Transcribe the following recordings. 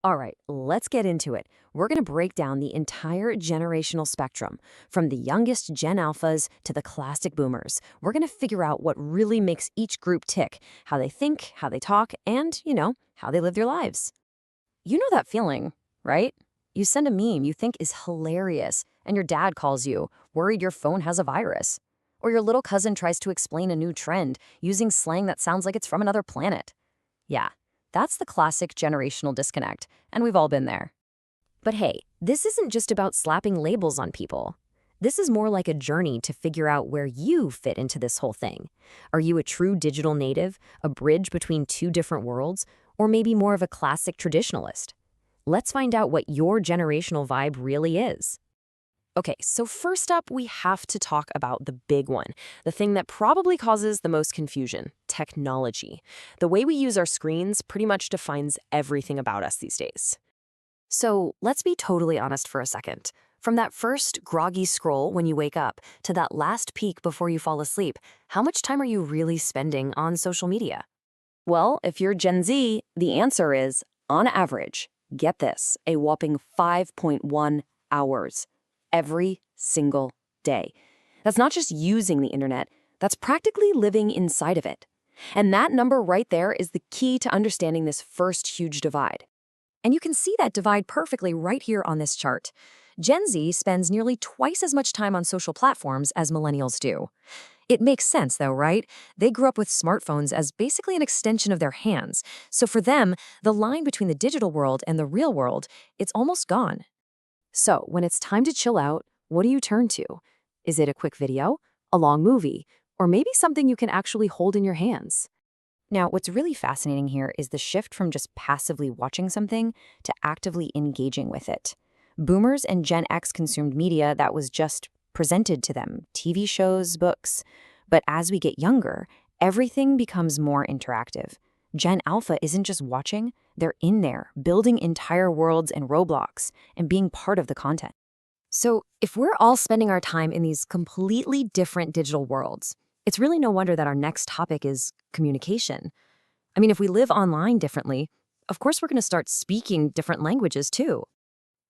All right, let's get into it. We're going to break down the entire generational spectrum, from the youngest Gen Alphas to the classic boomers. We're going to figure out what really makes each group tick, how they think, how they talk, and, how they live their lives. You know that feeling, right? You send a meme you think is hilarious, and your dad calls you, worried your phone has a virus. Or your little cousin tries to explain a new trend using slang that sounds like it's from another planet. Yeah, that's the classic generational disconnect, and we've all been there. But hey, this isn't just about slapping labels on people. This is more like a journey to figure out where you fit into this whole thing. Are you a true digital native, a bridge between two different worlds, or maybe more of a classic traditionalist? Let's find out what your generational vibe really is. Okay, so first up, we have to talk about the big one, the thing that probably causes the most confusion: technology. The way we use our screens pretty much defines everything about us these days. So let's be totally honest for a second. From that first groggy scroll when you wake up to that last peek before you fall asleep, how much time are you really spending on social media? Well, if you're Gen Z, the answer is, on average, get this, a whopping 5.1 hours every single day. That's not just using the internet, that's practically living inside of it. And that number right there is the key to understanding this first huge divide. And you can see that divide perfectly right here on this chart. Gen Z spends nearly twice as much time on social platforms as millennials do. It makes sense though, right? They grew up with smartphones as basically an extension of their hands. So for them, the line between the digital world and the real world, it's almost gone. So when it's time to chill out, what do you turn to? Is it a quick video, a long movie, or maybe something you can actually hold in your hands? Now, what's really fascinating here is the shift from just passively watching something to actively engaging with it. Boomers and Gen X consumed media that was just presented to them, TV shows, books. But as we get younger, everything becomes more interactive. Gen Alpha isn't just watching, they're in there, building entire worlds and Roblox, and being part of the content. So if we're all spending our time in these completely different digital worlds, it's really no wonder that our next topic is communication. I mean, if we live online differently, of course we're going to start speaking different languages too.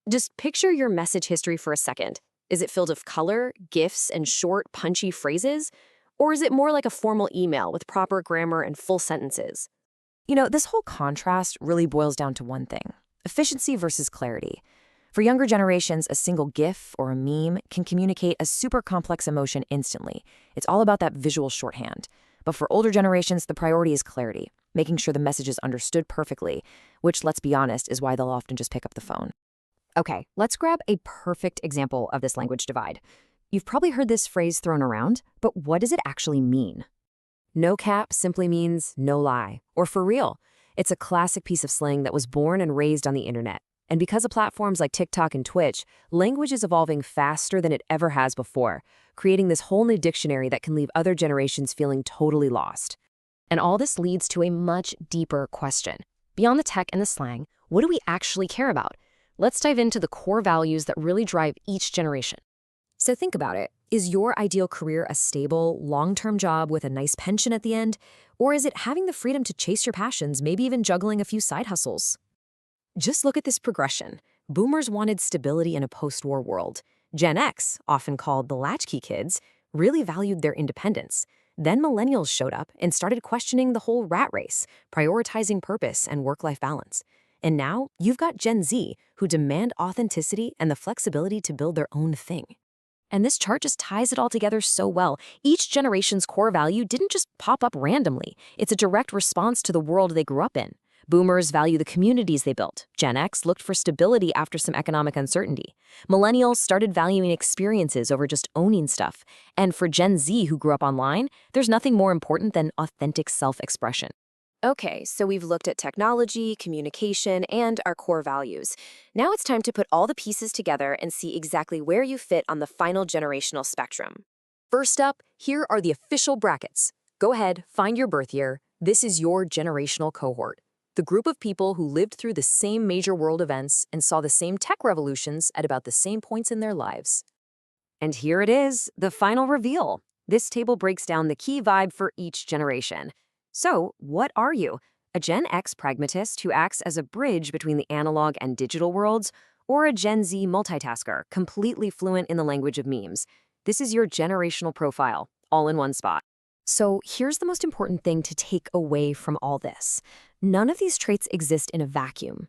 Just picture your message history for a second. Is it filled with color, GIFs, and short, punchy phrases? Or is it more like a formal email with proper grammar and full sentences? This whole contrast really boils down to one thing: efficiency versus clarity. For younger generations, a single GIF or a meme can communicate a super complex emotion instantly. It's all about that visual shorthand. But for older generations, the priority is clarity, making sure the message is understood perfectly, which, let's be honest, is why they'll often just pick up the phone. Okay, let's grab a perfect example of this language divide. You've probably heard this phrase thrown around, but what does it actually mean? No cap simply means no lie, or for real. It's a classic piece of slang that was born and raised on the internet. And because of platforms like TikTok and Twitch, language is evolving faster than it ever has before, creating this whole new dictionary that can leave other generations feeling totally lost. And all this leads to a much deeper question. Beyond the tech and the slang, what do we actually care about? Let's dive into the core values that really drive each generation. So think about it. Is your ideal career a stable, long-term job with a nice pension at the end? Or is it having the freedom to chase your passions, maybe even juggling a few side hustles? Just look at this progression. Boomers wanted stability in a post-war world. Gen X, often called the latchkey kids, really valued their independence. Then millennials showed up and started questioning the whole rat race, prioritizing purpose and work-life balance. And now you've got Gen Z, who demand authenticity and the flexibility to build their own thing. And this chart just ties it all together so well. Each generation's core value didn't just pop up randomly. It's a direct response to the world they grew up in. Boomers value the communities they built. Gen X looked for stability after some economic uncertainty. Millennials started valuing experiences over just owning stuff. And for Gen Z, who grew up online, there's nothing more important than authentic self-expression. Okay, so we've looked at technology, communication, and our core values. Now it's time to put all the pieces together and see exactly where you fit on the final generational spectrum. First up, here are the official brackets. Go ahead, find your birth year. This is your generational cohort. The group of people who lived through the same major world events and saw the same tech revolutions at about the same points in their lives. And here it is, the final reveal. This table breaks down the key vibe for each generation. So, what are you? A Gen X pragmatist who acts as a bridge between the analog and digital worlds, or a Gen Z multitasker, completely fluent in the language of memes. This is your generational profile, all in one spot. So here's the most important thing to take away from all this. None of these traits exist in a vacuum.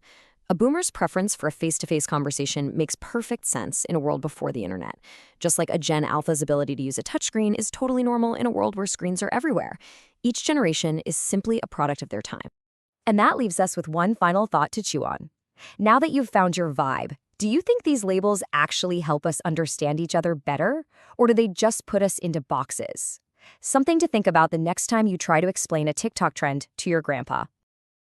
A boomer's preference for a face-to-face conversation makes perfect sense in a world before the internet. Just like a Gen Alpha's ability to use a touchscreen is totally normal in a world where screens are everywhere. Each generation is simply a product of their time. And that leaves us with one final thought to chew on. Now that you've found your vibe, do you think these labels actually help us understand each other better? Or do they just put us into boxes? Something to think about the next time you try to explain a TikTok trend to your grandpa.